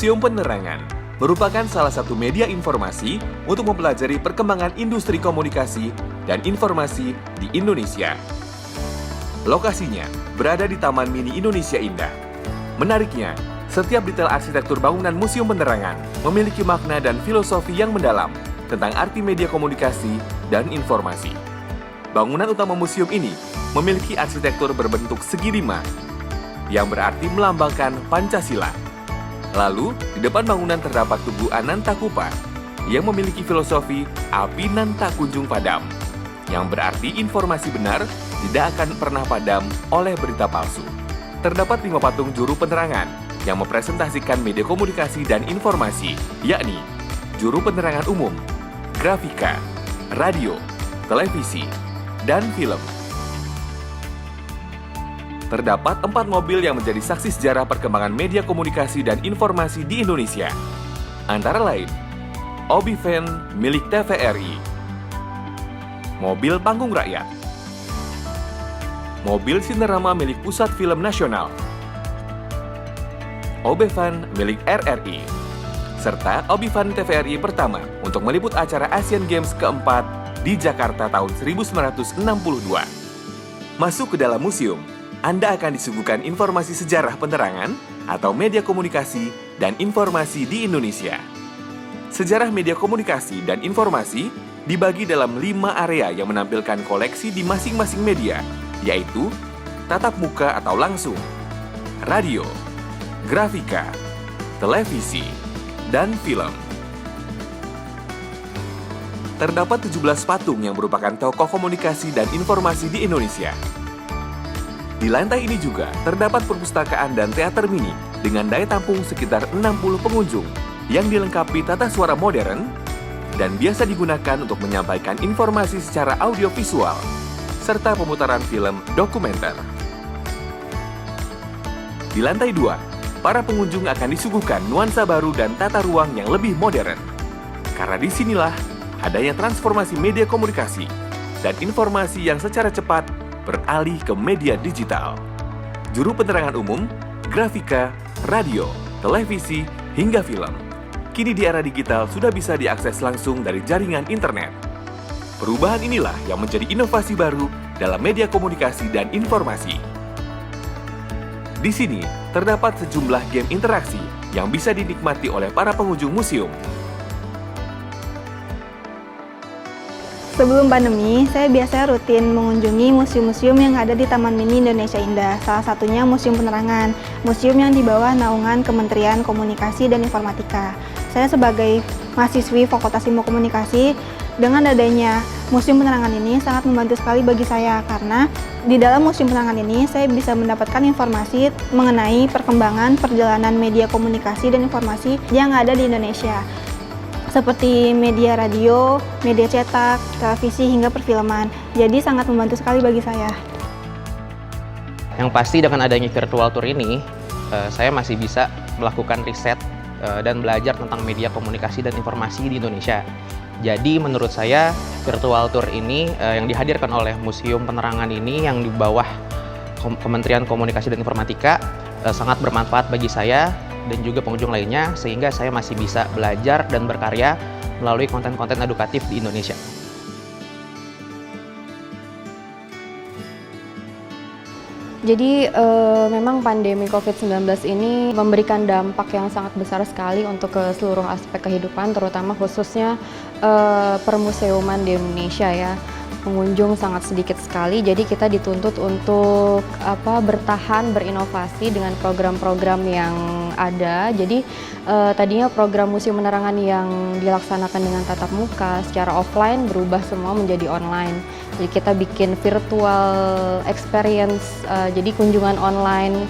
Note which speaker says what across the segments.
Speaker 1: Museum Penerangan merupakan salah satu media informasi untuk mempelajari perkembangan industri komunikasi dan informasi di Indonesia. Lokasinya berada di Taman Mini Indonesia Indah. Menariknya, setiap detail arsitektur bangunan Museum Penerangan memiliki makna dan filosofi yang mendalam tentang arti media komunikasi dan informasi. Bangunan utama museum ini memiliki arsitektur berbentuk segi 5, yang berarti melambangkan Pancasila. Lalu, di depan bangunan terdapat Tugu Anantakupa yang memiliki filosofi api nan tak kunjung padam, yang berarti informasi benar tidak akan pernah padam oleh berita palsu. Terdapat 5 patung juru penerangan yang mempresentasikan media komunikasi dan informasi, yakni juru penerangan umum, grafika, radio, televisi, dan film. Terdapat 4 mobil yang menjadi saksi sejarah perkembangan media komunikasi dan informasi di Indonesia. Antara lain, Obi Van milik TVRI, mobil panggung rakyat, mobil Sinerama milik Pusat Film Nasional, Obi Van milik RRI, serta Obi Van TVRI pertama untuk meliput acara Asian Games keempat di Jakarta tahun 1962. Masuk ke dalam museum, Anda akan disuguhkan informasi sejarah penerangan atau media komunikasi dan informasi di Indonesia. Sejarah media komunikasi dan informasi dibagi dalam 5 area yang menampilkan koleksi di masing-masing media, yaitu tatap muka atau langsung, radio, grafika, televisi, dan film. Terdapat 17 patung yang merupakan tokoh komunikasi dan informasi di Indonesia. Di lantai ini juga terdapat perpustakaan dan teater mini dengan daya tampung sekitar 60 pengunjung yang dilengkapi tata suara modern dan biasa digunakan untuk menyampaikan informasi secara audiovisual serta pemutaran film dokumenter. Di lantai 2, para pengunjung akan disuguhkan nuansa baru dan tata ruang yang lebih modern. Karena disinilah adanya transformasi media komunikasi dan informasi yang secara cepat beralih ke media digital. Juru penerangan umum, grafika, radio, televisi, hingga film. Kini di era digital sudah bisa diakses langsung dari jaringan internet. Perubahan inilah yang menjadi inovasi baru dalam media komunikasi dan informasi. Di sini terdapat sejumlah game interaksi yang bisa dinikmati oleh para pengunjung museum.
Speaker 2: Sebelum pandemi, saya biasanya rutin mengunjungi museum-museum yang ada di Taman Mini Indonesia Indah. Salah satunya Museum Penerangan, museum yang di bawah naungan Kementerian Komunikasi dan Informatika. Saya sebagai mahasiswi Fakultas Ilmu Komunikasi, dengan adanya Museum Penerangan ini sangat membantu sekali bagi saya karena di dalam Museum Penerangan ini saya bisa mendapatkan informasi mengenai perkembangan perjalanan media komunikasi dan informasi yang ada di Indonesia, seperti media radio, media cetak, televisi, hingga perfilman. Jadi sangat membantu sekali bagi saya.
Speaker 3: Yang pasti dengan adanya virtual tour ini, saya masih bisa melakukan riset dan belajar tentang media komunikasi dan informasi di Indonesia. Jadi menurut saya virtual tour ini yang dihadirkan oleh Museum Penerangan ini yang di bawah Kementerian Komunikasi dan Informatika sangat bermanfaat bagi saya dan juga pengunjung lainnya, sehingga saya masih bisa belajar dan berkarya melalui konten-konten edukatif di Indonesia.
Speaker 4: Jadi memang pandemi COVID-19 ini memberikan dampak yang sangat besar sekali untuk ke seluruh aspek kehidupan, terutama khususnya permuseuman di Indonesia ya. Pengunjung sangat sedikit sekali, jadi kita dituntut untuk bertahan, berinovasi dengan program-program yang ada. Jadi tadinya program Museum Penerangan yang dilaksanakan dengan tatap muka secara offline berubah semua menjadi online. Jadi kita bikin virtual experience, jadi kunjungan online.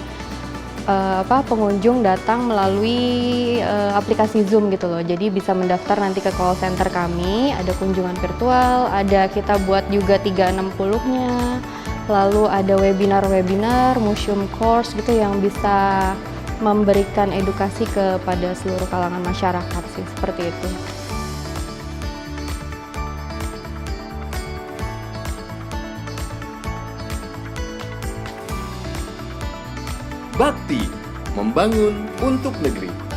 Speaker 4: Pengunjung datang melalui aplikasi Zoom gitu loh. Jadi bisa mendaftar nanti ke call center kami, ada kunjungan virtual, ada kita buat juga 360-nya. Lalu ada webinar-webinar, museum course gitu yang bisa memberikan edukasi kepada seluruh kalangan masyarakat sih, seperti itu.
Speaker 1: Bakti, membangun untuk negeri.